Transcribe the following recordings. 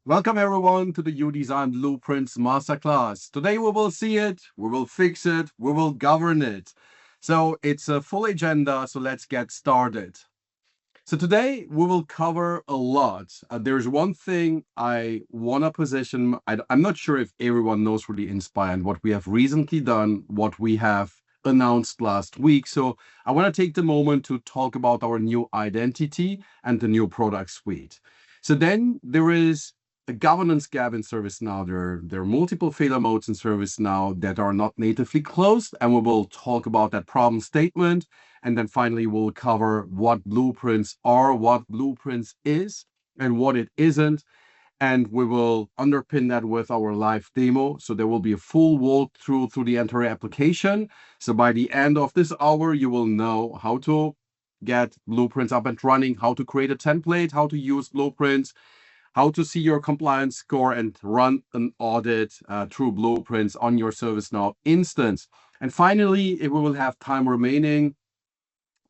Welcome everyone to the YouDesign Blueprints Masterclass. Today we will see it, we will fix it, we will govern it. So it's a full agenda, so let's get started. So today we will cover a lot. There's one thing I want to position. I'm not sure if everyone knows really Inspire and what we have recently done, what we have announced last week. So I want to take the moment to talk about our new identity and the new product suite. So then there is a governance gap in ServiceNow. There are multiple failure modes in ServiceNow that are not natively closed, and we will talk about that problem statement. And then finally, we'll cover what blueprints are, what blueprints is, and what it isn't. And we will underpin that with our live demo. So there will be a full walkthrough through the entire application. So by the end of this hour, you will know how to get blueprints up and running, how to create a template, how to use blueprints, how to see your compliance score and run an audit through blueprints on your ServiceNow instance. And finally, if we will have time remaining,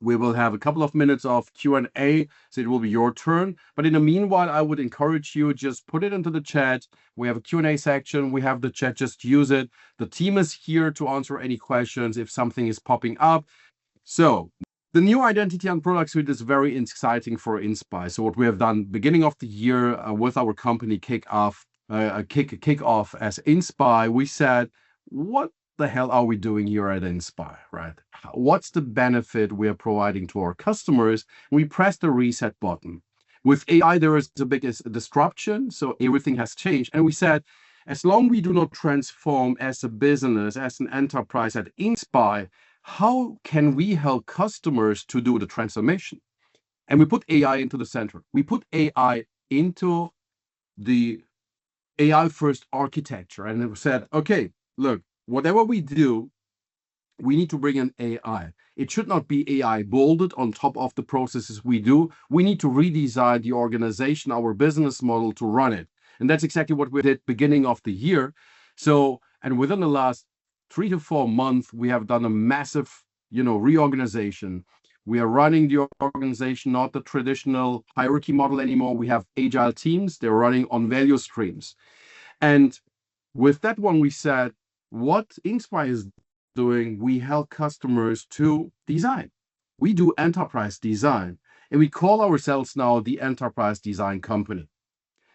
we will have a couple of minutes of Q&A, so it will be your turn. But in the meanwhile, I would encourage you, just put it into the chat. We have a Q&A section. We have the chat, just use it. The team is here to answer any questions if something is popping up. So the new identity and product suite is very exciting for Inspire. So what we have done beginning of the year with our company kickoff as Inspire, we said, what the hell are we doing here at Inspire, right? What's the benefit we are providing to our customers? We press the reset button. With AI, there is the biggest disruption, so everything has changed. And we said, as long as we do not transform as a business, as an enterprise at Inspire, how can we help customers to do the transformation? And we put AI into the center. We put AI into the AI first architecture. And it said, okay, look, whatever we do, we need to bring in AI. It should not be AI bolted on top of the processes we do. We need to redesign the organization, our business model to run it. And that's exactly what we did beginning of the year. So, and within the last 3 to 4 months, we have done a massive, reorganization. We are running the organization, not the traditional hierarchy model anymore. We have agile teams. They're running on value streams. And with that one, we said, what Inspire is doing, we help customers to design. We do enterprise design, and we call ourselves now the enterprise design company.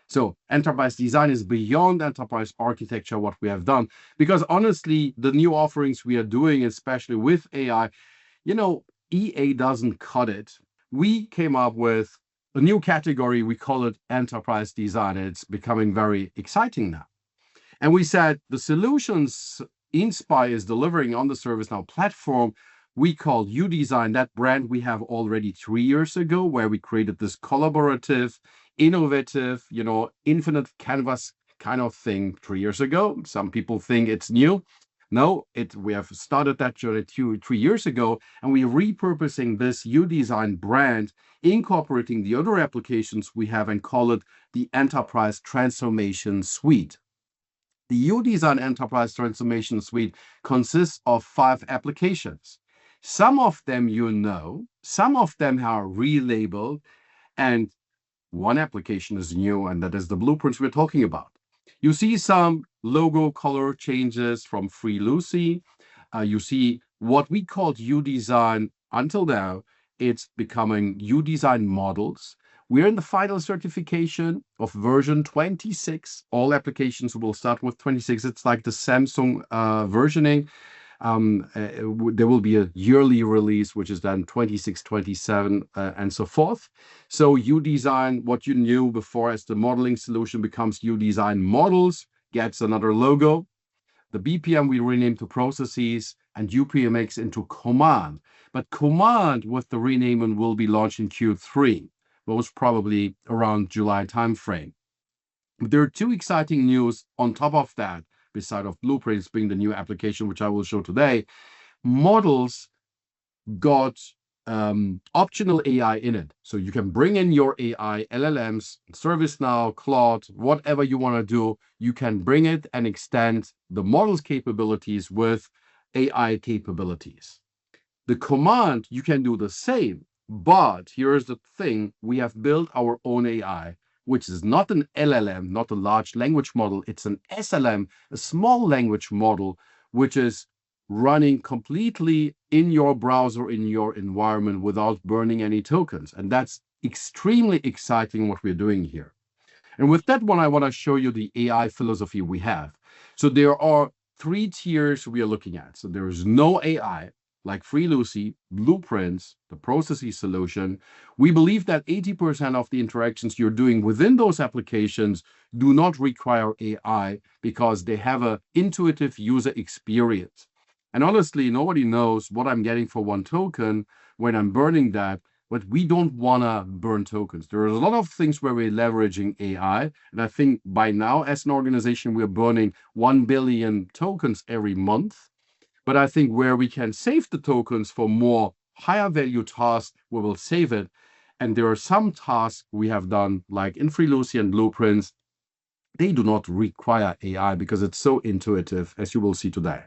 So enterprise design is beyond enterprise architecture, what we have done, because honestly, the new offerings we are doing, especially with AI, EA doesn't cut it. We came up with a new category. We call it enterprise design. It's becoming very exciting now. And we said the solutions Inspire is delivering on the ServiceNow platform, we call YouDesign, that brand we have already 3 years ago, where we created this collaborative, innovative, infinite canvas kind of thing 3 years ago. Some people think it's new. No, we have started that journey 3 years ago, and we're repurposing this YouDesign brand, incorporating the other applications we have, and call it the Enterprise Transformation Suite. The YouDesign Enterprise Transformation Suite consists of 5 applications. Some of them some of them are relabeled, and one application is new, and that is the blueprints we're talking about. You see some logo color changes from Free Lucy. You see what we called YouDesign until now. It's becoming YouDesign models. We're in the final certification of version 26. All applications will start with 26. It's like the Samsung versioning. There will be a yearly release, which is then 26, 27, and so forth. So YouDesign, what you knew before as the modeling solution, becomes YouDesign Models, gets another logo. The BPM we rename to Processes, and UPMX into Command. But Command with the renaming will be launched in Q3. Most probably around July timeframe. There are 2 exciting news on top of that, beside of Blueprints being the new application, which I will show today. Models got optional AI in it. So you can bring in your AI, LLMs, ServiceNow, Claude, whatever you want to do, you can bring it and extend the model's capabilities with AI capabilities. The command, you can do the same. But here's the thing, we have built our own AI. which is not an LLM, not a large language model. It's an SLM, a small language model, which is running completely in your browser, in your environment without burning any tokens. And that's extremely exciting what we're doing here. And with that one, I want to show you the AI philosophy we have. So there are three tiers we are looking at. So there is no AI, like FreeLucy, Blueprints, the processes solution. We believe that 80% of the interactions you're doing within those applications do not require AI because they have an intuitive user experience. And honestly, nobody knows what I'm getting for one token when I'm burning that, but we don't want to burn tokens. There are a lot of things where we're leveraging AI. And I think by now, as an organization, we're burning 1 billion tokens every month. But I think where we can save the tokens for more higher value tasks, we will save it. And there are some tasks we have done, like in FreeLucy and Blueprints, they do not require AI because it's so intuitive, as you will see today.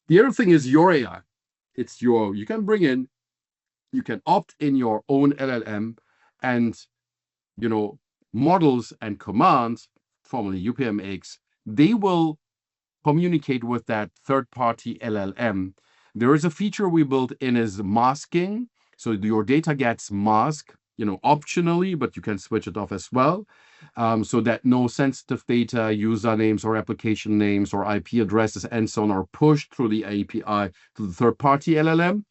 The other thing is your AI. It's you can bring in, you can opt in your own LLM, and models and commands, formerly UPMX, they will communicate with that third-party LLM. There is a feature we built in is masking. So your data gets masked, optionally, but you can switch it off as well, so that no sensitive data, usernames or application names or IP addresses and so on are pushed through the API to the third-party LLM.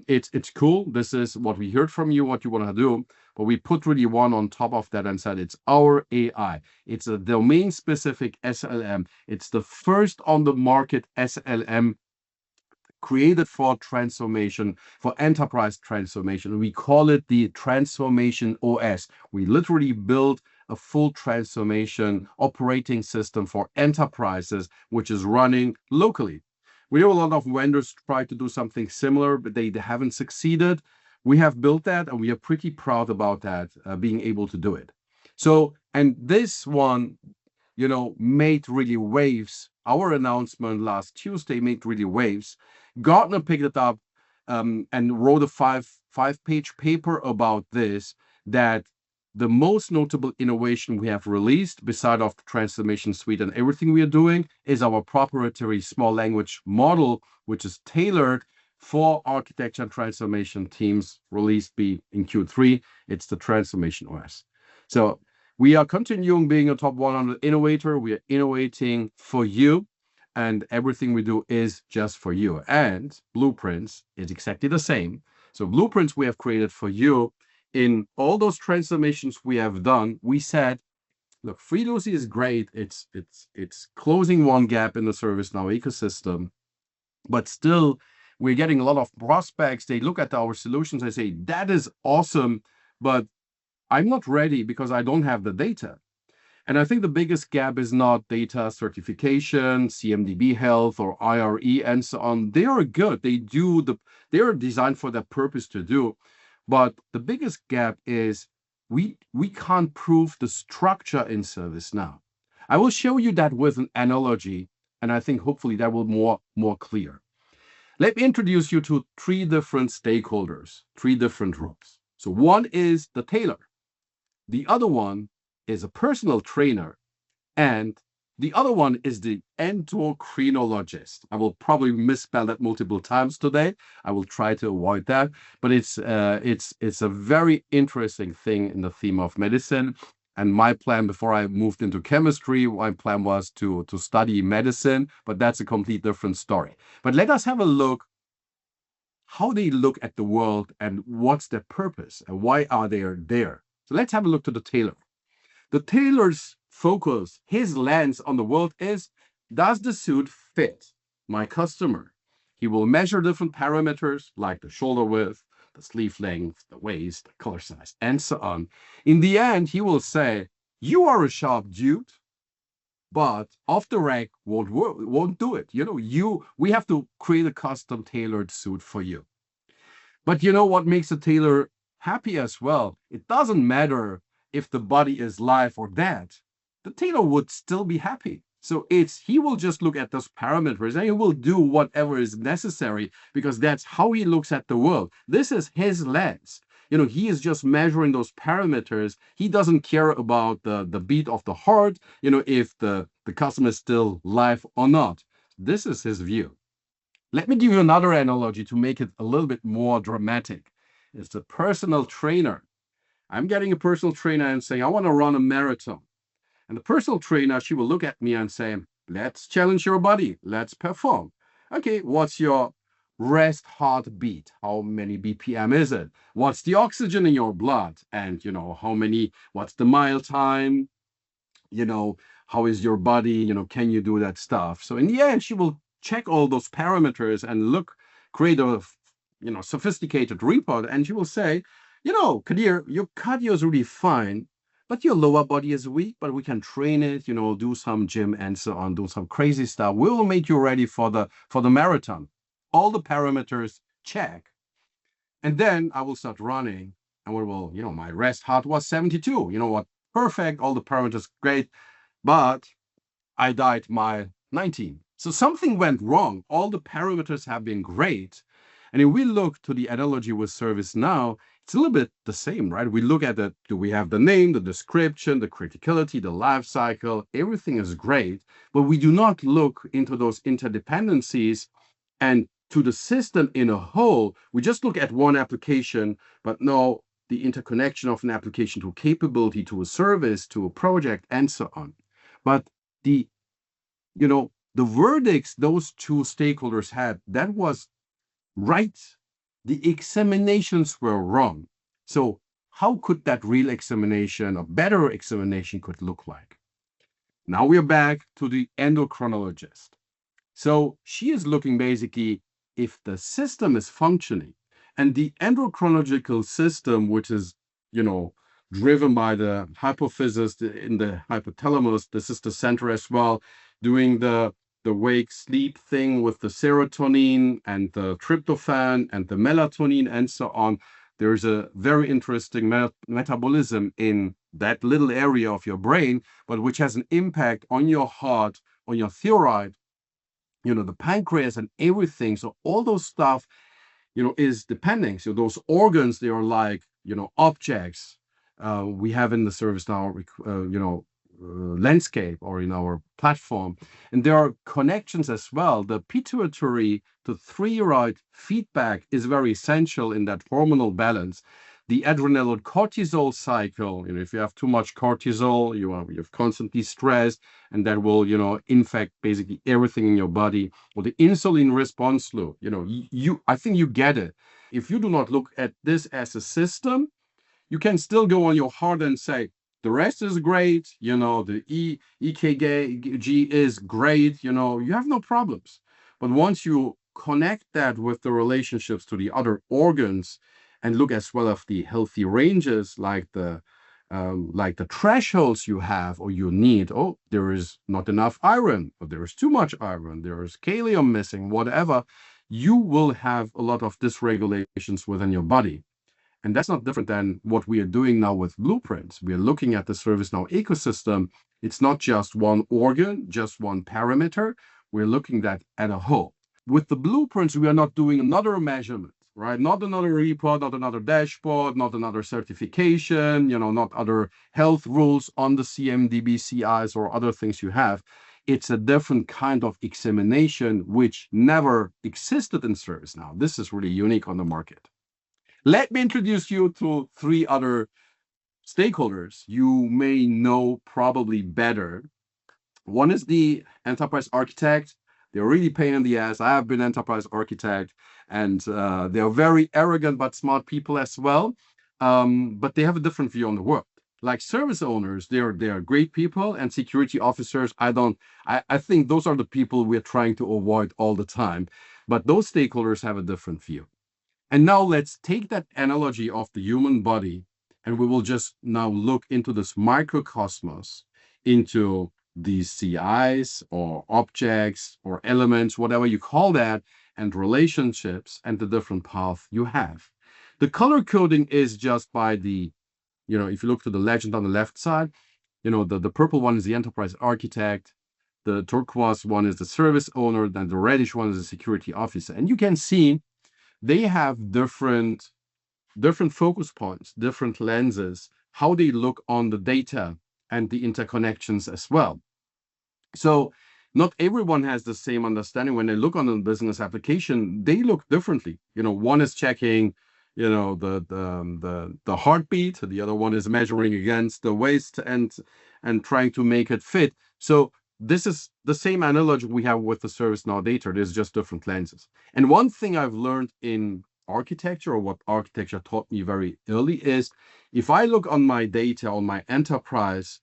It's cool. This is what we heard from you, what you want to do, but we put really one on top of that and said it's our AI. It's a domain-specific SLM. It's the first on the market SLM created for transformation, for enterprise transformation. We call it the Transformation OS. We literally built a full transformation operating system for enterprises, which is running locally. We know a lot of vendors try to do something similar, but they haven't succeeded. We have built that, and we are pretty proud about that, being able to do it. So, and this one, made really waves. Our announcement last Tuesday made really waves. Gartner picked it up and wrote a five-page paper about this, that the most notable innovation we have released, beside of the transformation suite and everything we are doing, is our proprietary small language model, which is tailored for architecture and transformation teams, released in Q3. It's the Transformation OS. So we are continuing being a top 100 innovator. We are innovating for you, and everything we do is just for you. And Blueprints is exactly the same. So Blueprints we have created for you. In all those transformations we have done, we said, look, FreeLucy is great. It's closing one gap in the ServiceNow ecosystem, but still we're getting a lot of prospects. They look at our solutions, they say, that is awesome, but I'm not ready because I don't have the data. And I think the biggest gap is not data certification, CMDB health, or IRE, and so on. They are good. They are designed for that purpose to do. But the biggest gap is we can't prove the structure in ServiceNow. I will show you that with an analogy, and I think hopefully that will be more clear. Let me introduce you to three different stakeholders, three different groups. So one is the tailor. The other one is a personal trainer, and the other one is the endocrinologist. I will probably misspell that multiple times today. I will try to avoid that, but it's a very interesting thing in the theme of medicine. And my plan before I moved into chemistry, my plan was to study medicine, but that's a complete different story. But let us have a look how they look at the world and what's their purpose and why are they there. So let's have a look to the tailor. The tailor's focus, his lens on the world is, does the suit fit my customer? He will measure different parameters like the shoulder width, the sleeve length, the waist, the color size, and so on. In the end, he will say, you are a sharp dude, but off the rack won't do it. We have to create a custom tailored suit for you. But you know what makes a tailor happy as well? It doesn't matter if the body is live or dead. The tailor would still be happy. So he will just look at those parameters and he will do whatever is necessary because that's how he looks at the world. This is his lens. He is just measuring those parameters. He doesn't care about the beat of the heart, if the customer is still live or not. This is his view. Let me give you another analogy to make it a little bit more dramatic. It's a personal trainer. I'm getting a personal trainer and saying, I want to run a marathon. And the personal trainer, she will look at me and say, let's challenge your body. Let's perform. Okay, what's your rest heartbeat? How many BPM is it? What's the oxygen in your blood? And, what's the mile time? How is your body? Can you do that stuff? So in the end, she will check all those parameters and create a, sophisticated report. And she will say, Kadir, your cardio is really fine, but your lower body is weak, but we can train it, do some gym and so on, do some crazy stuff. We will make you ready for the marathon. All the parameters check. And then I will start running and my rest heart was 72. What? Perfect. All the parameters great. But I died mile 19. So something went wrong. All the parameters have been great. And if we look to the analogy with ServiceNow, it's a little bit the same, right? We look at do we have the name, the description, the criticality, the life cycle, everything is great, but we do not look into those interdependencies and to the system in a whole. We just look at one application, but no, the interconnection of an application to a capability, to a service, to a project, and so on. But the verdicts those two stakeholders had, that was right. The examinations were wrong. So how could that real examination, a better examination could look like? Now we're back to the endocrinologist. So she is looking basically if the system is functioning, and the endocrinological system, which is, driven by the hypophysis in the hypothalamus, this is the center as well, doing the wake sleep thing with the serotonin and the tryptophan and the melatonin and so on. There's a very interesting metabolism in that little area of your brain, but which has an impact on your heart, on your thyroid, the pancreas and everything. So all those stuff, is depending. So those organs, they are like, objects we have in the ServiceNow, landscape or in our platform. And there are connections as well. The pituitary to thyroid feedback is very essential in that hormonal balance. The adrenal cortisol cycle, if you have too much cortisol, you're constantly stressed, and that will, infect basically everything in your body. Or the insulin response loop, I think you get it. If you do not look at this as a system, you can still go on your heart and say, the rest is great, the EKG is great, you have no problems. But once you connect that with the relationships to the other organs and look as well of the healthy ranges, like the thresholds you have or you need, there is not enough iron, or there is too much iron, there is kalium missing, whatever, you will have a lot of dysregulations within your body. And that's not different than what we are doing now with Blueprints. We are looking at the ServiceNow ecosystem. It's not just one organ, just one parameter. We're looking at a whole. With the Blueprints, we are not doing another measurement, right? Not another report, not another dashboard, not another certification, not other health rules on the CMDB, CIs, or other things you have. It's a different kind of examination which never existed in ServiceNow. This is really unique on the market. Let me introduce you to 3 other stakeholders you may know probably better. One is the enterprise architect. They're really pain in the ass. I have been enterprise architect, and they're very arrogant but smart people as well. But they have a different view on the world. Like service owners, they're great people, and security officers, I think those are the people we're trying to avoid all the time. But those stakeholders have a different view. And now let's take that analogy of the human body, and we will just now look into this microcosmos, into these CIs or objects or elements, whatever you call that, and relationships and the different paths you have. The color coding is just by the, if you look to the legend on the left side, the purple one is the enterprise architect, the turquoise one is the service owner, then the reddish one is the security officer. And you can see they have different different focus points, different lenses, how they look on the data and the interconnections as well. So not everyone has the same understanding. When they look on a business application, they look differently. One is checking, the heartbeat. The other one is measuring against the waist and trying to make it fit. So this is the same analogy we have with the ServiceNow data. There's just different lenses. And one thing I've learned in architecture, or what architecture taught me very early, is if I look on my data on my enterprise,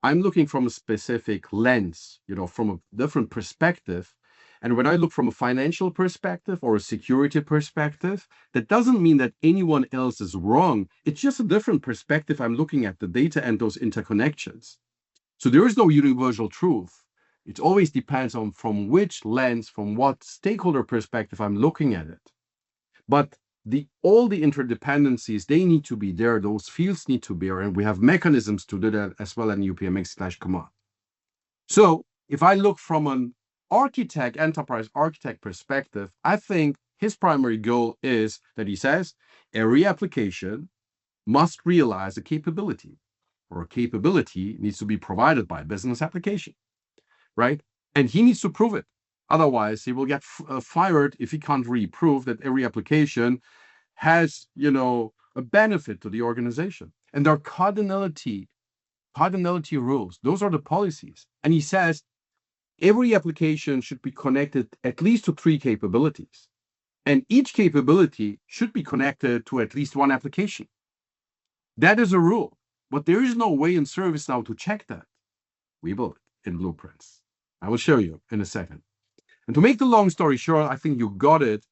I'm looking from a specific lens, from a different perspective. And when I look from a financial perspective or a security perspective, that doesn't mean that anyone else is wrong. It's just a different perspective. I'm looking at the data and those interconnections. So there is no universal truth. It always depends on from which lens, from what stakeholder perspective I'm looking at it. But all the interdependencies, they need to be there. Those fields need to be there. And we have mechanisms to do that as well in UPMX/command. So if I look from an enterprise architect perspective, I think his primary goal is that he says every application must realize a capability, or a capability needs to be provided by a business application, right? And he needs to prove it. Otherwise, he will get fired if he can't really prove that every application has, a benefit to the organization. And there are cardinality rules. Those are the policies. And he says every application should be connected at least to 3 capabilities. And each capability should be connected to at least 1 application. That is a rule. But there is no way in ServiceNow to check that. We built it in Blueprints. I will show you in a second. And to make the long story short, I think you got it.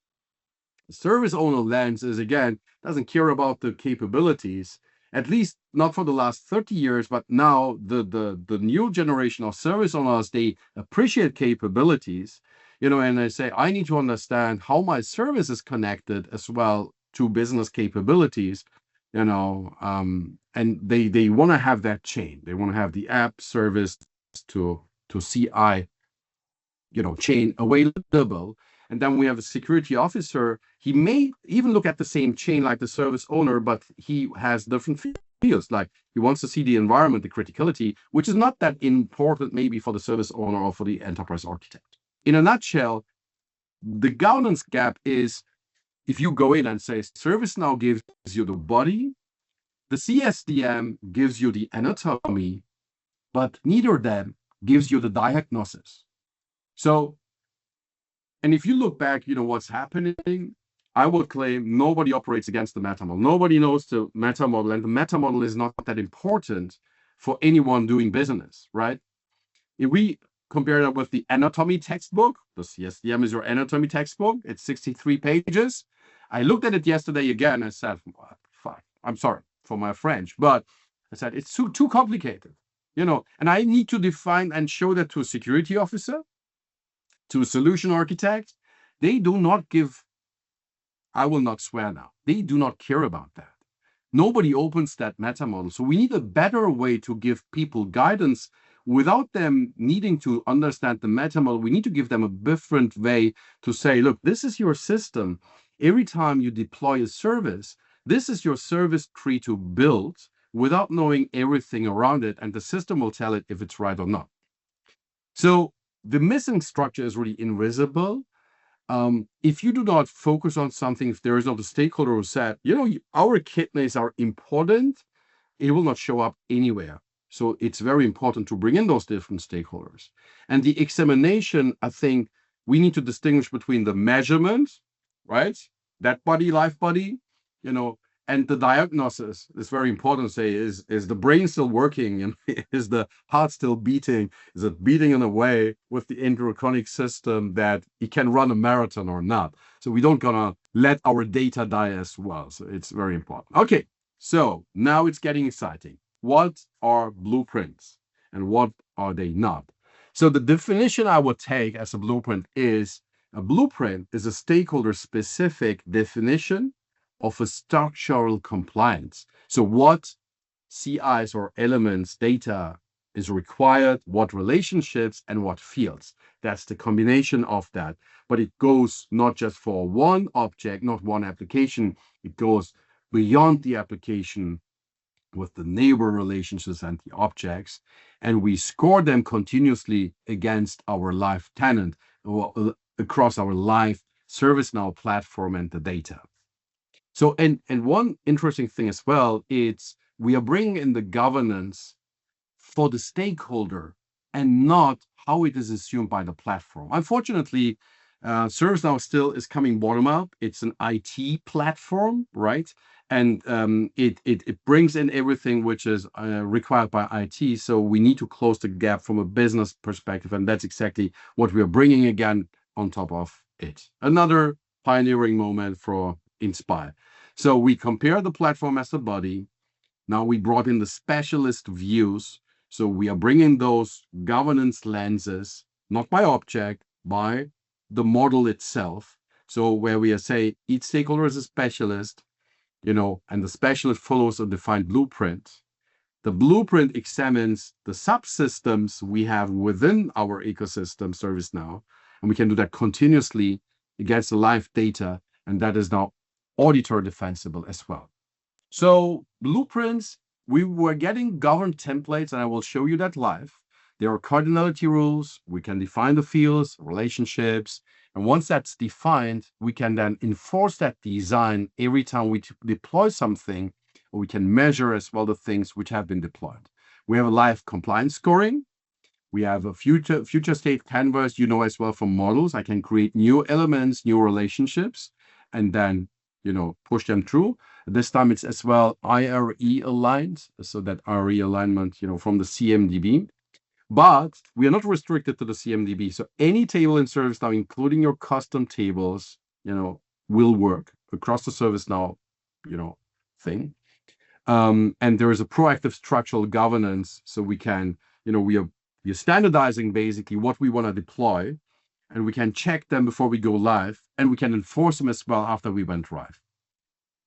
The service owner lens is, again, doesn't care about the capabilities, at least not for the last 30 years, but now the new generation of service owners, they appreciate capabilities, and they say, I need to understand how my service is connected as well to business capabilities, and they want to have that chain. They want to have the app service to CI, chain available. And then we have a security officer. He may even look at the same chain like the service owner, but he has different fields. Like he wants to see the environment, the criticality, which is not that important maybe for the service owner or for the enterprise architect. In a nutshell, the governance gap is if you go in and say ServiceNow gives you the body, the CSDM gives you the anatomy, but neither of them gives you the diagnosis. So, and if you look back, what's happening, I would claim nobody operates against the meta model. Nobody knows the meta model, and the meta model is not that important for anyone doing business, right? If we compare that with the anatomy textbook, the CSDM is your anatomy textbook. It's 63 pages. I looked at it yesterday again. I said, fuck, I'm sorry for my French, but I said, it's too complicated, and I need to define and show that to a security officer, to a solution architect. They do not give, I will not swear now, they do not care about that. Nobody opens that meta model. So we need a better way to give people guidance without them needing to understand the meta model. We need to give them a different way to say, look, this is your system. Every time you deploy a service, this is your service tree to build without knowing everything around it. And the system will tell it if it's right or not. So the missing structure is really invisible. If you do not focus on something, if there is not a stakeholder who said, our kidneys are important, it will not show up anywhere. So it's very important to bring in those different stakeholders. And the examination, I think we need to distinguish between the measurement, right? That body, life body, and the diagnosis. It's very important to say, is the brain still working? And is the heart still beating? Is it beating in a way with the endocrinic system that it can run a marathon or not? So we don't gonna let our data die as well. So it's very important. Okay, so now it's getting exciting. What are blueprints and what are they not? So the definition I would take as a blueprint is a stakeholder specific definition of a structural compliance. So what CIs or elements, data is required, what relationships and what fields. That's the combination of that. But it goes not just for one object, not one application. It goes beyond the application with the neighbor relationships and the objects, and we score them continuously against our live tenant or across our live ServiceNow platform and the data. So, and one interesting thing as well, it's we are bringing in the governance for the stakeholder and not how it is assumed by the platform. Unfortunately, ServiceNow still is coming bottom up. It's an IT platform, right? And it brings in everything which is required by IT. So we need to close the gap from a business perspective. And that's exactly what we are bringing again on top of it. Another pioneering moment for Inspire. So we compare the platform as the body. Now we brought in the specialist views. So we are bringing those governance lenses, not by object, by the model itself. So where we say each stakeholder is a specialist, and the specialist follows a defined blueprint. The blueprint examines the subsystems we have within our ecosystem ServiceNow, and we can do that continuously against the live data, and that is now auditor defensible as well. So blueprints, we were getting governed templates, and I will show you that live. There are cardinality rules. We can define the fields, relationships, and once that's defined, we can then enforce that design every time we deploy something, or we can measure as well the things which have been deployed. We have a live compliance scoring. We have a future state canvas, as well from models. I can create new elements, new relationships, and then push them through. This time it's as well IRE aligned, so that IRE alignment, from the CMDB. But we are not restricted to the CMDB. So any table in ServiceNow, including your custom tables, will work across the ServiceNow, thing. And there is a proactive structural governance. So we can, we are standardizing basically what we want to deploy, and we can check them before we go live, and we can enforce them as well after we went live.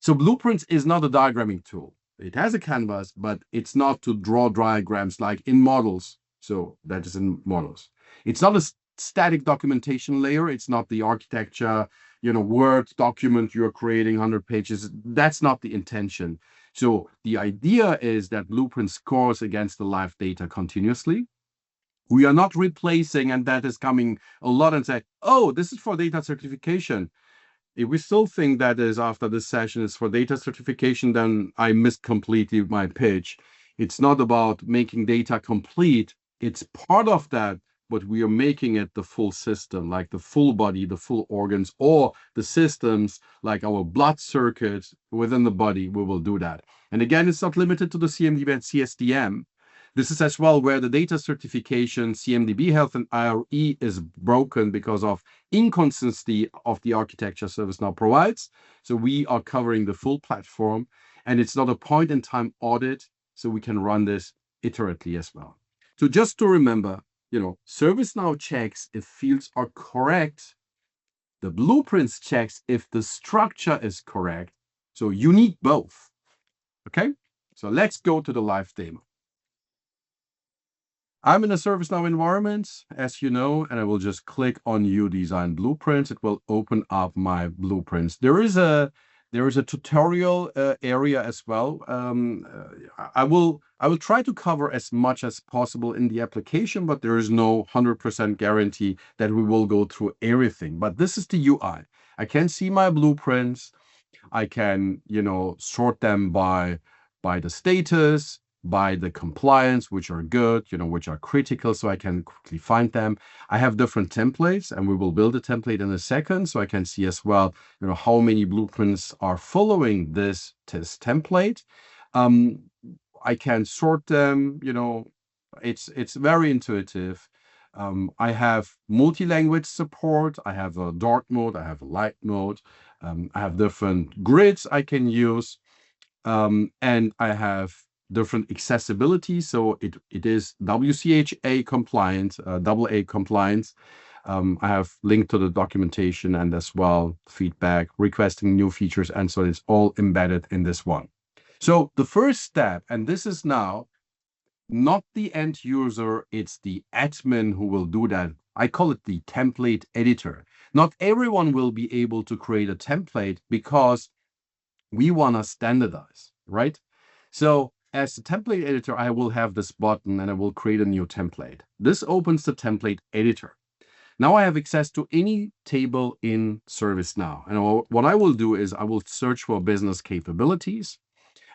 So Blueprints is not a diagramming tool. It has a canvas, but it's not to draw diagrams like in models. So that is in models. It's not a static documentation layer. It's not the architecture, Word document you're creating 100 pages. That's not the intention. So the idea is that Blueprint scores against the live data continuously. We are not replacing, and that is coming a lot, and say, oh, this is for data certification. If we still think that is after this session is for data certification, then I missed completely my pitch. It's not about making data complete. It's part of that, but we are making it the full system, like the full body, the full organs, or the systems like our blood circuits within the body. We will do that. And again, it's not limited to the CMDB and CSDM. This is as well where the data certification, CMDB health, and IRE is broken because of inconsistency of the architecture ServiceNow provides. So we are covering the full platform, and it's not a point-in-time audit, so we can run this iteratively as well. So just to remember, ServiceNow checks if fields are correct. The Blueprints checks if the structure is correct. So you need both. Okay, so let's go to the live demo. I'm in a ServiceNow environment, as you know, and I will just click on YouDesign Blueprints. It will open up my blueprints. There is a tutorial area as well. I will try to cover as much as possible in the application, but there is no 100% guarantee that we will go through everything. But this is the UI. I can see my blueprints. I can, sort them by the status, by the compliance, which are good, which are critical, so I can quickly find them. I have different templates, and we will build a template in a second, so I can see as well, how many blueprints are following this test template. I can sort them, it's very intuitive. I have multi-language support. I have a dark mode. I have a light mode. I have different grids I can use, and I have different accessibility. So it is WCHA compliant, AA compliance. I have linked to the documentation and as well feedback, requesting new features, and so it's all embedded in this one. So the first step, and this is now not the end user, it's the admin who will do that. I call it the template editor. Not everyone will be able to create a template because We want to standardize, right? So as a template editor, I will have this button and I will create a new template. This opens the template editor. Now I have access to any table in ServiceNow. And what I will do is I will search for business capabilities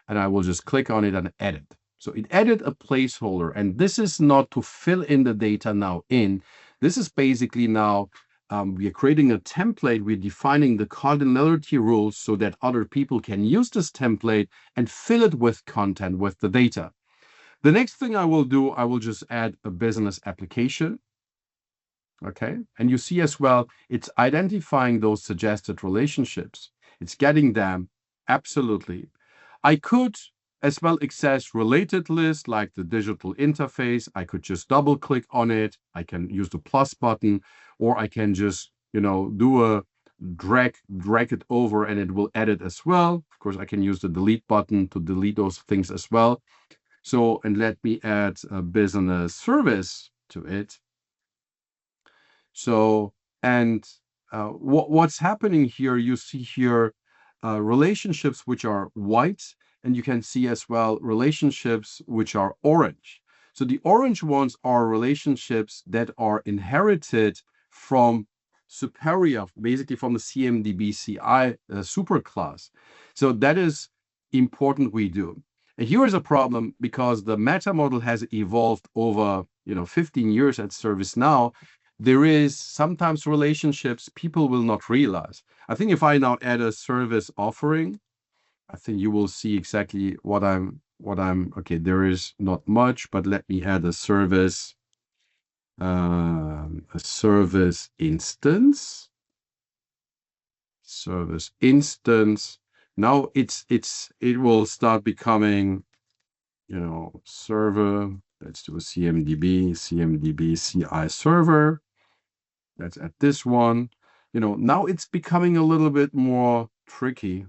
and I will just click on it and edit. So it added a placeholder, and this is not to fill in the data now in. This is basically now we are creating a template. We're defining the cardinality rules so that other people can use this template and fill it with content, with the data. The next thing I will do, I will just add a business application. Okay, and you see as well, it's identifying those suggested relationships. It's getting them. Absolutely. I could as well access related lists like the digital interface. I could just double click on it. I can use the plus button, or I can just, do a drag it over and it will edit as well. Of course, I can use the delete button to delete those things as well. So, and let me add a business service to it. So, and what's happening here, you see here relationships which are white, and you can see as well relationships which are orange. So the orange ones are relationships that are inherited from superior, basically from the CMDB CI superclass. So that is important we do. And here is a problem because the meta model has evolved over 15 years at ServiceNow. There is sometimes relationships people will not realize. I think if I now add a service offering, I think you will see exactly what I'm, okay, there is not much, but let me add a service instance. Service instance. Now it will start becoming, server. Let's do a CMDB CI server. Let's add this one. Now it's becoming a little bit more tricky.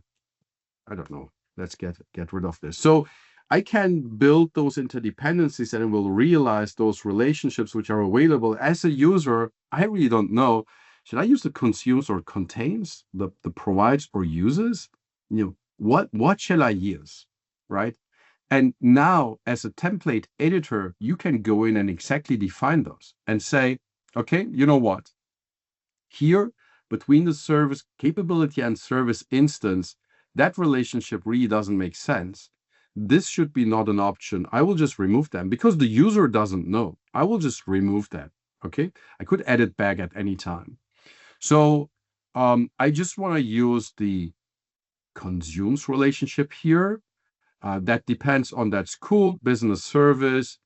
I don't know. Let's get rid of this. So I can build those interdependencies and it will realize those relationships which are available. As a user, I really don't know. Should I use the consumes or contains, the provides or uses? What shall I use, right? And now as a template editor, you can go in and exactly define those and say, okay, you know what? Here, between the service capability and service instance, that relationship really doesn't make sense. This should be not an option. I will just remove them because the user doesn't know. I will just remove that. Okay. I could add it back at any time. So I just want to use the consumes relationship here. That depends on that school, business service.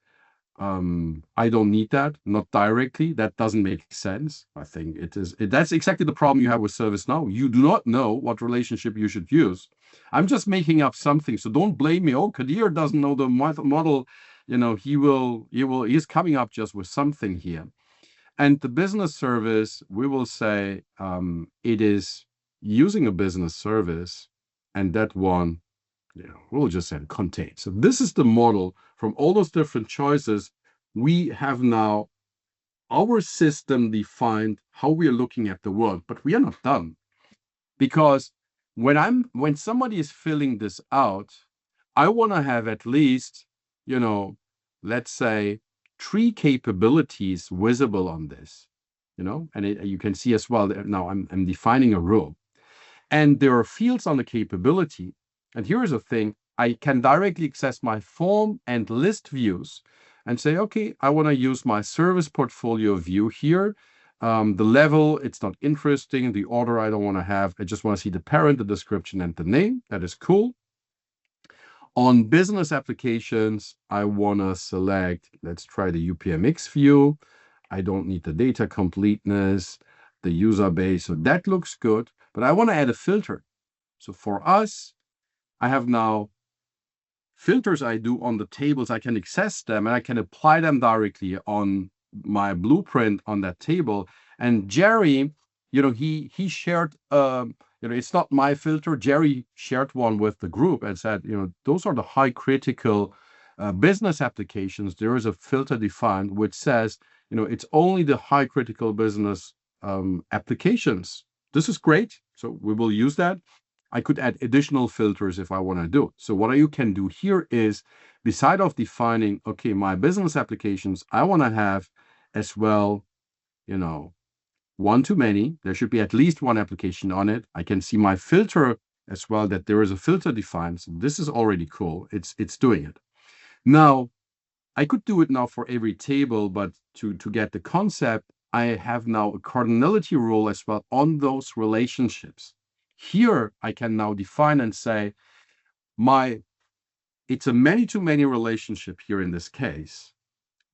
I don't need that, not directly. That doesn't make sense. I think that's exactly the problem you have with ServiceNow. You do not know what relationship you should use. I'm just making up something. So don't blame me. Oh, Kadir doesn't know the model. He's coming up just with something here. And the business service, we will say it is using a business service, and that one, we'll just say contain. So this is the model. From all those different choices, we have now our system defined how we are looking at the world, but we are not done. Because when somebody is filling this out, I want to have at least, let's say 3 capabilities visible on this, and you can see as well that now I'm defining a rule. And there are fields on the capability. And here is a thing, I can directly access my form and list views and say, okay, I want to use my service portfolio view here. The level, it's not interesting. The order I don't want to have. I just want to see the parent, the description, and the name. That is cool. On business applications, I want to select, let's try the UPMX view. I don't need the data completeness, the user base. So that looks good, but I want to add a filter. So for us, I have now filters I do on the tables. I can access them and I can apply them directly on my blueprint on that table. And Jerry, he shared, it's not my filter. Jerry shared one with the group and said, those are the high critical business applications. There is a filter defined which says, it's only the high critical business applications. This is great. So we will use that. I could add additional filters if I want to do it. So what you can do here is, beside of defining, okay, my business applications, I want to have as well, one to many. There should be at least one application on it. I can see my filter as well, that there is a filter defined. So this is already cool. It's doing it. Now, I could do it now for every table, but to get the concept, I have now a cardinality rule as well on those relationships. Here, I can now define and say, it's a many-to-many relationship here in this case,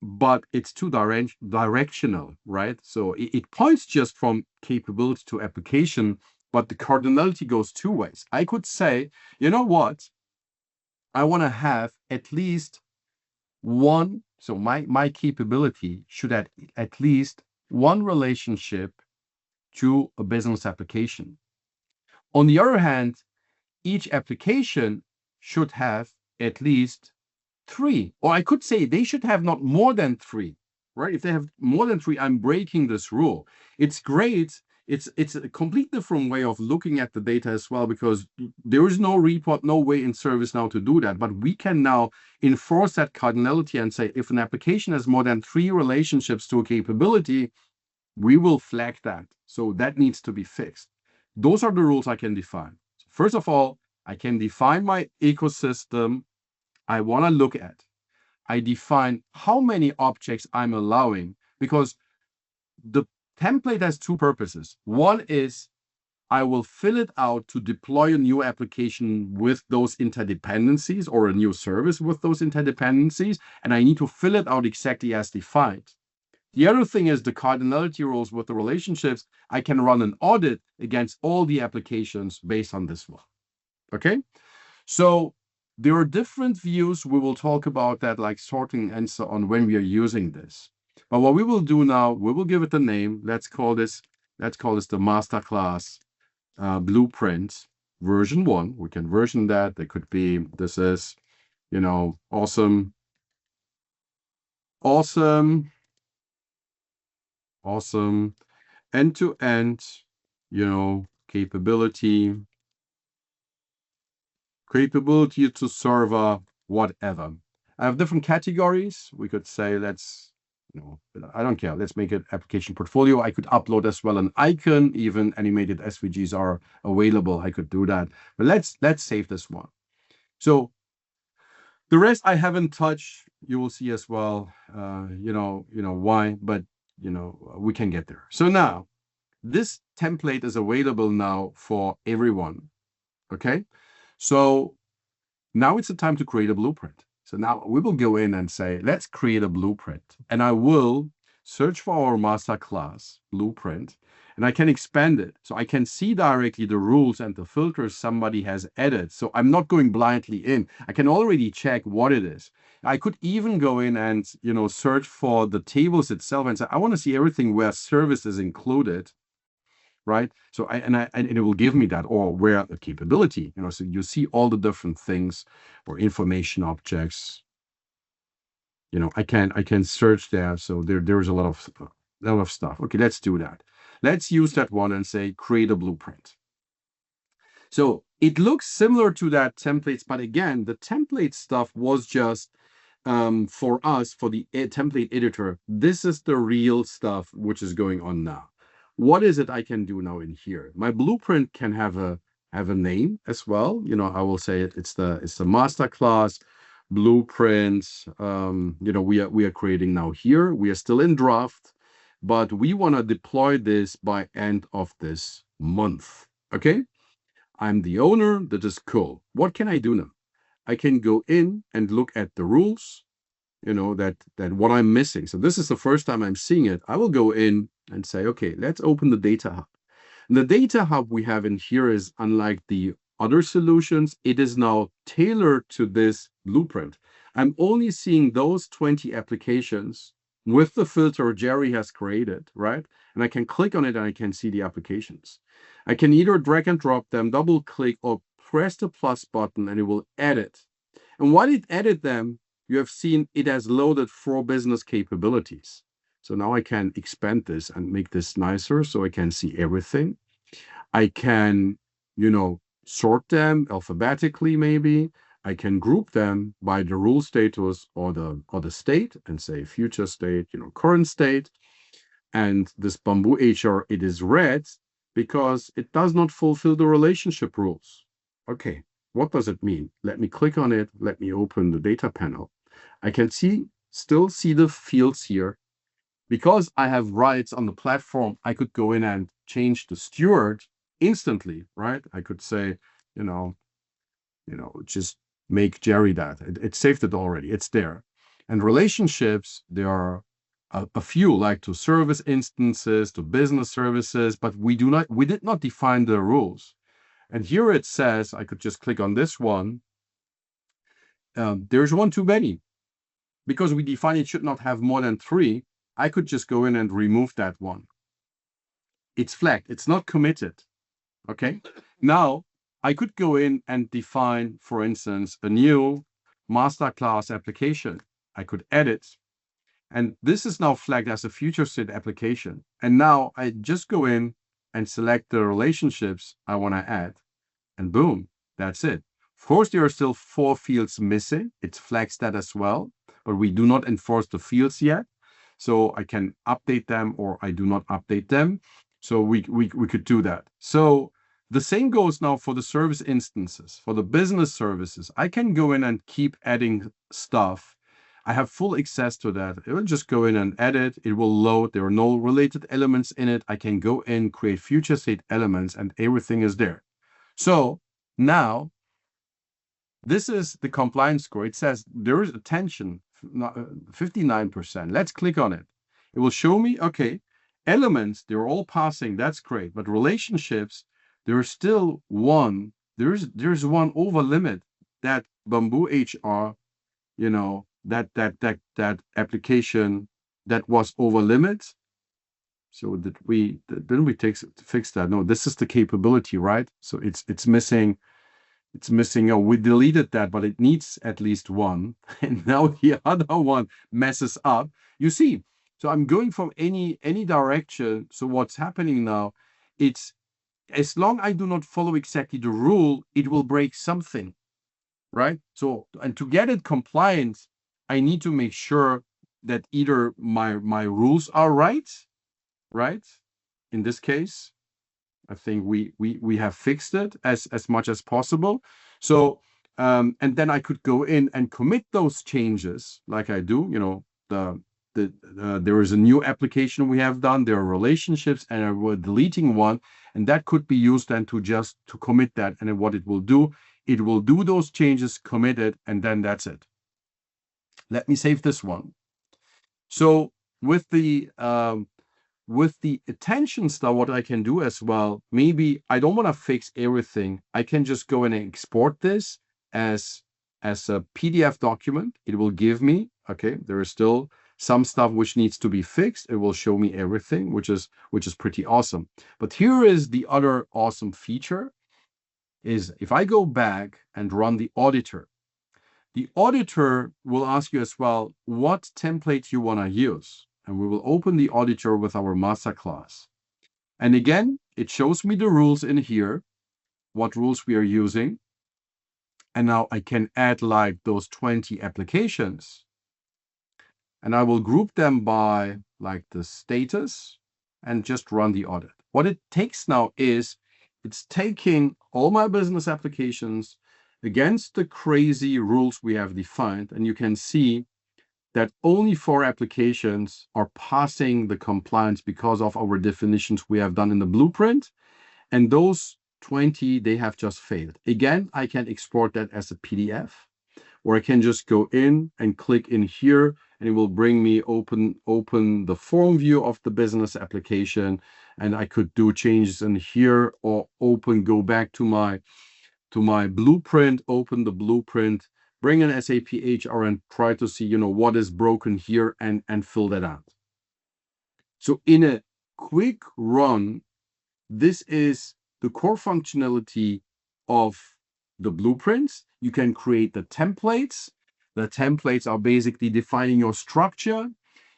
but it's directional, right? So it points just from capability to application, but the cardinality goes two ways. I could say, you know what? I want to have at least one, so my capability should at least one relationship to a business application. On the other hand, each application should have at least three, or I could say they should have not more than three, right? If they have more than three, I'm breaking this rule. It's great. It's a complete different way of looking at the data as well, because there is no report, no way in ServiceNow to do that. But we can now enforce that cardinality and say, if an application has more than three relationships to a capability, we will flag that. So that needs to be fixed. Those are the rules I can define. First of all, I can define my ecosystem I want to look at. I define how many objects I'm allowing, because the template has two purposes. One is I will fill it out to deploy a new application with those interdependencies, or a new service with those interdependencies, and I need to fill it out exactly as defined. The other thing is the cardinality rules with the relationships. I can run an audit against all the applications based on this one. Okay? So there are different views. We will talk about that, like sorting and so on, when we are using this. But what we will do now, we will give it a name. Let's call this the MasterClass Blueprint version 1. We can version that. It could be, this is, awesome end-to-end, capability to server, whatever. I have different categories. We could say, I don't care. Let's make it application portfolio. I could upload as well an icon. Even animated SVGs are available. I could do that. But let's save this one. So the rest I haven't touched. You will see as well. Why, but we can get there. So now this template is available now for everyone. Okay. So now it's the time to create a blueprint. So now we will go in and say, let's create a blueprint. And I will search for our MasterClass blueprint, and I can expand it. So I can see directly the rules and the filters somebody has added. So I'm not going blindly in. I can already check what it is. I could even go in and, search for the tables itself and say, I want to see everything where service is included. Right. So and it will give me that, or where the capability, so you see all the different things, or information objects. I can search there. So there's a lot of stuff. Okay, let's do that. Let's use that one and say create a blueprint. So it looks similar to that templates, but again, the template stuff was just for us, for the template editor. This is the real stuff which is going on now. What is it I can do now in here? My blueprint can have a name as well. I will say it's the MasterClass blueprint. We are creating now here. We are still in draft, but we want to deploy this by end of this month. Okay. I'm the owner. That is cool. What can I do now? I can go in and look at the rules. That what I'm missing. So this is the first time I'm seeing it. I will go in and say, okay, let's open the data hub. And the data hub we have in here is, unlike the other solutions, it is now tailored to this blueprint. I'm only seeing those 20 applications with the filter Jerry has created, right? And I can click on it and I can see the applications. I can either drag and drop them, double click, or press the plus button, and it will edit. And while it added them, you have seen it has loaded 4 business capabilities. So now I can expand this and make this nicer so I can see everything. I can, sort them alphabetically, maybe. I can group them by the rule status or the state and say future state, current state. And this Bamboo HR, it is red because it does not fulfill the relationship rules. Okay, what does it mean? Let me click on it. Let me open the data panel. I can still see the fields here. Because I have rights on the platform, I could go in and change the steward instantly, right? I could say, you know, just make Jerry that. It saved it already. It's there. And relationships, there are a few, like to service instances, to business services, but we did not define the rules. And here it says, I could just click on this one. There's one too many. Because we define it should not have more than 3, I could just go in and remove that one. It's flagged. It's not committed. Okay. Now I could go in and define, for instance, a new MasterClass application. I could edit. And this is now flagged as a future state application. And now I just go in and select the relationships I want to add. And boom, that's it. Of course, there are still 4 fields missing. It flags that as well, but we do not enforce the fields yet. So I can update them or I do not update them. So we could do that. So the same goes now for the service instances, for the business services. I can go in and keep adding stuff. I have full access to that. It will just go in and edit. It will load. There are no related elements in it. I can go in, create future state elements, and everything is there. So now this is the compliance score. It says there is attention, 59%. Let's click on it. It will show me, okay, elements, they're all passing. That's great. But relationships, there's still one. There's one over limit, that Bamboo HR, that application that was over limit. So didn't we fix that? No, this is the capability, right? So it's missing. It's missing. Oh, we deleted that, but it needs at least one. And now the other one messes up. You see, so I'm going from any direction. So what's happening now? It's as long I do not follow exactly the rule, it will break something, right? So, and to get it compliant, I need to make sure that either my rules are right? In this case, I think we have fixed it as much as possible. So, and then I could go in and commit those changes like I do. There is a new application we have done. There are relationships, and we're deleting one, and that could be used then to commit that. And then what it will do those changes, commit it, and then that's it. Let me save this one. So with the attention stuff, what I can do as well, maybe I don't want to fix everything. I can just go in and export this as a PDF document. It will give me, okay, there is still some stuff which needs to be fixed. It will show me everything, which is pretty awesome. But here is the other awesome feature, is if I go back and run the auditor will ask you as well what template you want to use. And we will open the auditor with our MasterClass. And again, it shows me the rules in here, what rules we are using. And now I can add like those 20 applications. And I will group them by like the status and just run the audit. What it takes now is it's taking all my business applications against the crazy rules we have defined. And you can see that only 4 applications are passing the compliance because of our definitions we have done in the blueprint. And those 20, they have just failed. Again, I can export that as a PDF, or I can just go in and click in here, and it will bring me open the form view of the business application. And I could do changes in here, or go back to my blueprint, open the blueprint, bring an SAP HR and try to see, what is broken here and fill that out. So in a quick run, this is the core functionality of the blueprints. You can create the templates. The templates are basically defining your structure.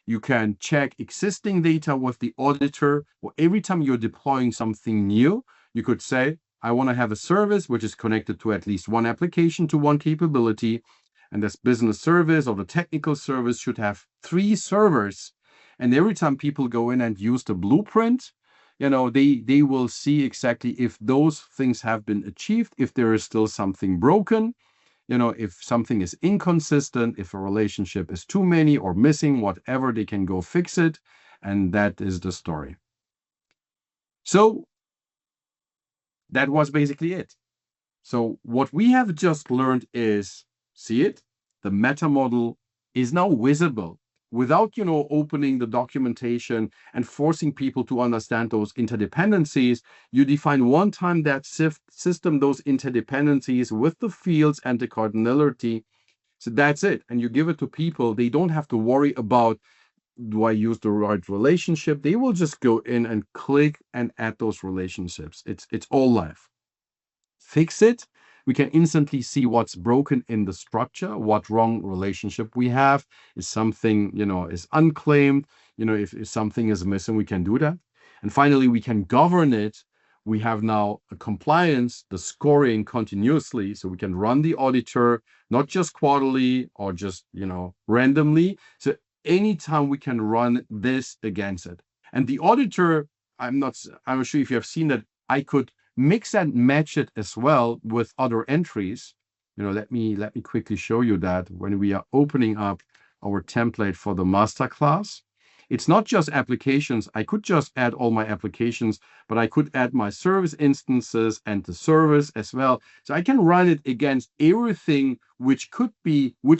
You can check existing data with the auditor, or every time you're deploying something new, you could say, I want to have a service which is connected to at least one application to one capability. And this business service or the technical service should have 3 servers. And every time people go in and use the blueprint, they will see exactly if those things have been achieved, if there is still something broken, if something is inconsistent, if a relationship is too many or missing, whatever, they can go fix it. And that is the story. So that was basically it. So what we have just learned is, see it? The meta model is now visible without, opening the documentation and forcing people to understand those interdependencies. You define one time that system, those interdependencies with the fields and the cardinality. So that's it. And you give it to people. They don't have to worry about, do I use the right relationship? They will just go in and click and add those relationships. It's all live. Fix it. We can instantly see what's broken in the structure, what wrong relationship we have. Is something, is unclaimed, if something is missing, we can do that. And finally, we can govern it. We have now a compliance, the scoring continuously. So we can run the auditor, not just quarterly or just, randomly. So anytime we can run this against it. And the auditor, I'm not sure if you have seen that, I could mix and match it as well with other entries. Let me quickly show you that when we are opening up our template for the MasterClass. It's not just applications. I could just add all my applications, but I could add my service instances and the service as well. So I can run it against everything which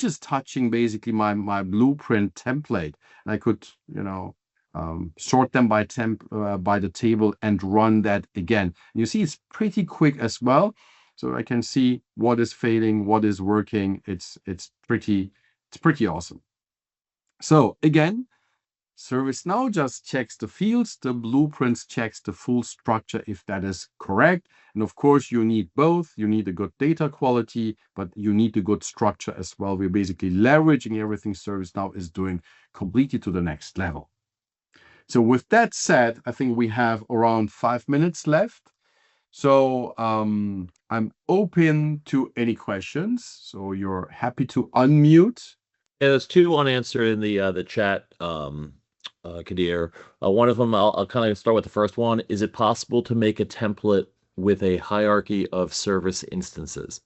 is touching basically my blueprint template. And I could, sort them by the table and run that again. You see, it's pretty quick as well. So I can see what is failing, what is working. It's pretty awesome. So again, ServiceNow just checks the fields. The blueprints checks the full structure if that is correct. And of course, you need both. You need a good data quality, but you need a good structure as well. We're basically leveraging everything ServiceNow is doing completely to the next level. So with that said, I think we have around 5 minutes left. So I'm open to any questions. So you're happy to unmute. Yeah, there's 2 unanswered in the chat, Kadir. One of them, I'll kind of start with the first one. Is it possible to make a template with a hierarchy of service instances?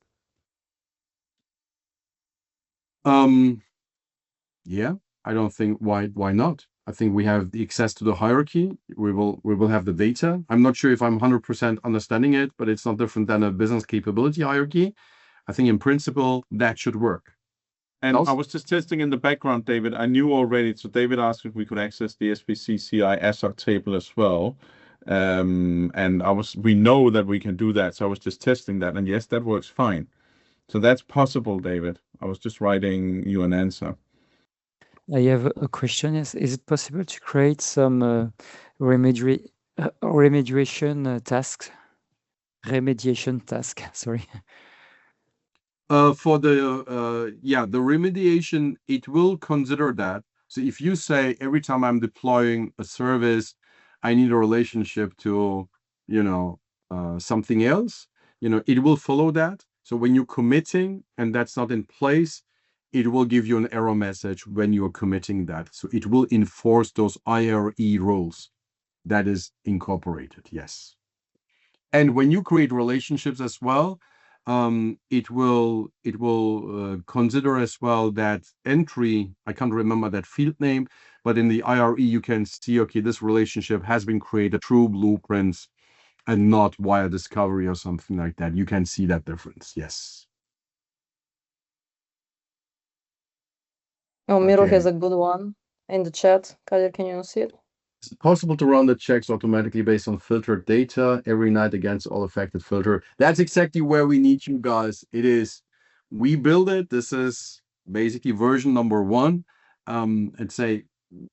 Yeah, I don't think why not. I think we have the access to the hierarchy. We will have the data. I'm not sure if I'm 100% understanding it, but it's not different than a business capability hierarchy. I think in principle that should work. And I was just testing in the background, David. I knew already. So David asked if we could access the SBC CI ASOC table as well. And we know that we can do that. So I was just testing that. And yes, that works fine. So that's possible, David. I was just writing you an answer. I have a question. Is it possible to create some remediation tasks? Remediation task, sorry. For the remediation, it will consider that. So if you say every time I'm deploying a service, I need a relationship to, something else, it will follow that. So when you're committing and that's not in place, it will give you an error message when you're committing that. So it will enforce those IRE rules that is incorporated, yes. And when you create relationships as well, it will consider as well that entry. I can't remember that field name, but in the IRE you can see, okay, this relationship has been created through blueprints and not via discovery or something like that. You can see that difference, yes. Oh, Miro has a good one in the chat. Kadir, can you see it? Is it possible to run the checks automatically based on filtered data every night against all affected filter? That's exactly where we need you guys. We build it. This is basically version number 1. And say,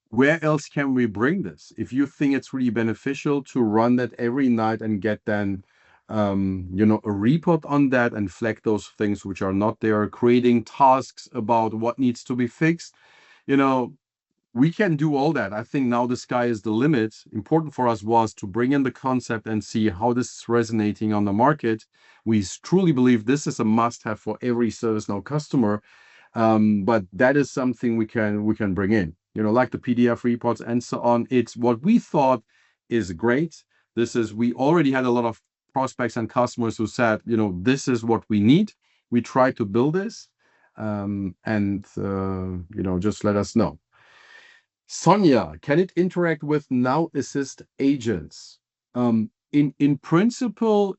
where else can we bring this? If you think it's really beneficial to run that every night and get then, a report on that and flag those things which are not there, creating tasks about what needs to be fixed, we can do all that. I think now the sky is the limit. Important for us was to bring in the concept and see how this is resonating on the market. We truly believe this is a must-have for every ServiceNow customer. But that is something we can bring in, like the PDF reports and so on. It's what we thought is great. We already had a lot of prospects and customers who said, this is what we need. We try to build this, and just let us know. Sonia, can it interact with Now Assist agents? In principle,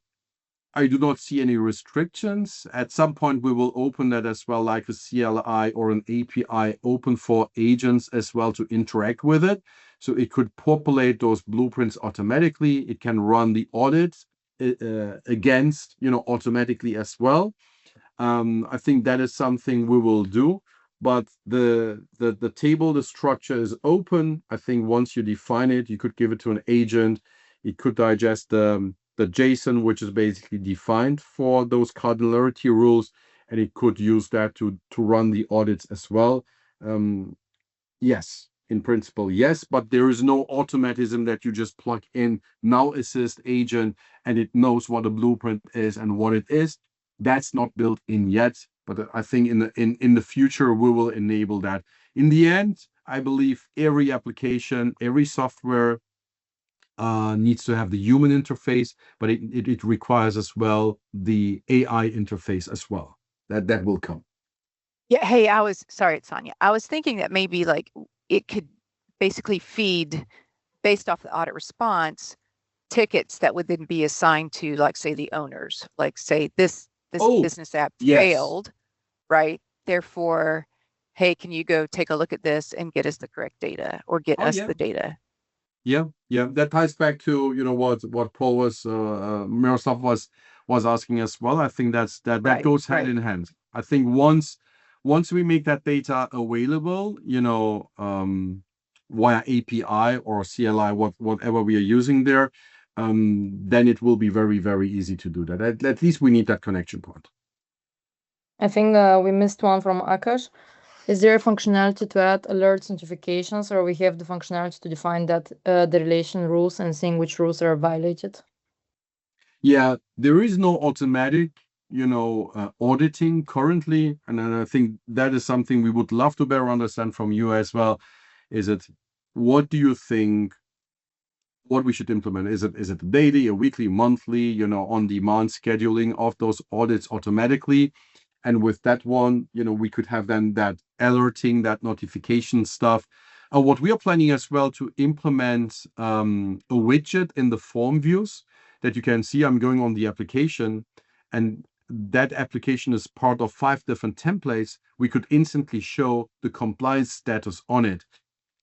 I do not see any restrictions. At some point, we will open that as well, like a CLI or an API open for agents as well to interact with it. So it could populate those blueprints automatically. It can run the audit against, automatically as well. I think that is something we will do. But the table, the structure is open. I think once you define it, you could give it to an agent. It could digest the JSON, which is basically defined for those cardinality rules, and it could use that to run the audits as well. Yes, in principle, yes, but there is no automatism that you just plug in Now Assist agent and it knows what a blueprint is and what it is. That's not built in yet, but I think in the future we will enable that. In the end, I believe every application, every software needs to have the human interface, but it requires as well the AI interface as well. That will come. Yeah. Hey, sorry, it's Sonia. I was thinking that maybe like it could basically feed based off the audit response tickets that would then be assigned to, like, say, the owners, like say this business app failed, right? Therefore, hey, can you go take a look at this and get us the correct data or get us the data? Yeah. That ties back to what Paul Miroslav was asking as well. I think that goes hand in hand. I think once we make that data available, via API or CLI, whatever we are using there, then it will be very, very easy to do that. At least we need that connection point. I think we missed one from Akash. Is there a functionality to add alerts, notifications, or we have the functionality to define that the relation rules and seeing which rules are violated? Yeah, there is no automatic, auditing currently, and I think that is something we would love to better understand from you as well. What do you think? What we should implement? Is it daily, a weekly, monthly, on-demand scheduling of those audits automatically? And with that one, we could have then that alerting, that notification stuff. What we are planning as well to implement a widget in the form views that you can see. I'm going on the application, and that application is part of 5 different templates. We could instantly show the compliance status on it.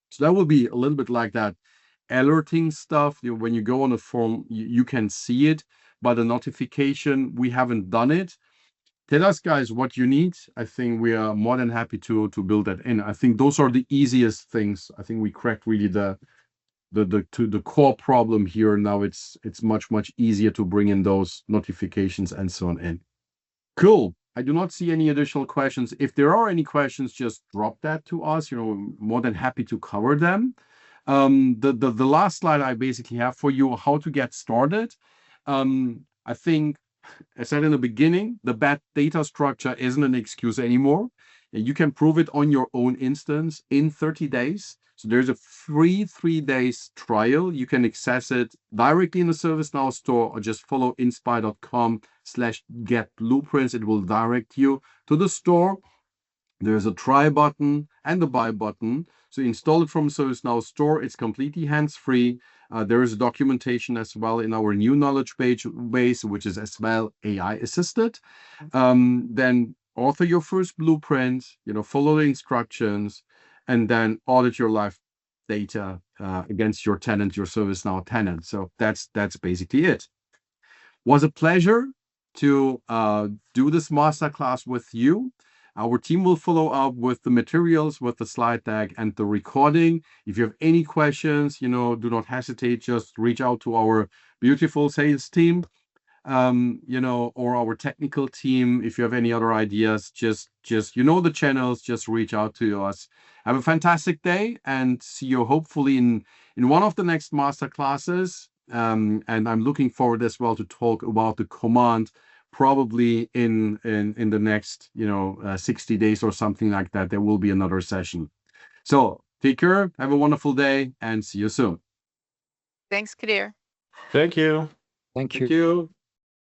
So that will be a little bit like that alerting stuff. When you go on a form, you can see it, but a notification, we haven't done it. Tell us, guys, what you need. I think we are more than happy to build that in. I think those are the easiest things. I think we cracked really the core problem here. Now it's much easier to bring in those notifications and so on in. Cool. I do not see any additional questions. If there are any questions, just drop that to us. More than happy to cover them. The last slide I basically have for you, how to get started. I think, as I said in the beginning, the bad data structure isn't an excuse anymore. You can prove it on your own instance in 30 days. So there's a free 3 days trial. You can access it directly in the ServiceNow store or just follow inspire.com/get-blueprints. It will direct you to the store. There's a try button and a buy button. So install it from ServiceNow store. It's completely hands-free. There is documentation as well in our new knowledge base, which is as well AI assisted. Then author your first blueprint, follow the instructions, and then audit your live data against your tenant, your ServiceNow tenant. So that's basically it. Was a pleasure to do this masterclass with you. Our team will follow up with the materials, with the slide deck and the recording. If you have any questions, do not hesitate. Just reach out to our beautiful sales team. you know, or our technical team. If you have any other ideas, just you know the channels, just reach out to us. Have a fantastic day and see you hopefully in one of the next master classes. And I'm looking forward as well to talk about the command, probably in the next, you know, 60 days or something like that. There will be another session. So take care, have a wonderful day, and see you soon. Thanks, Kadir. Thank you. Thank you. Thank you.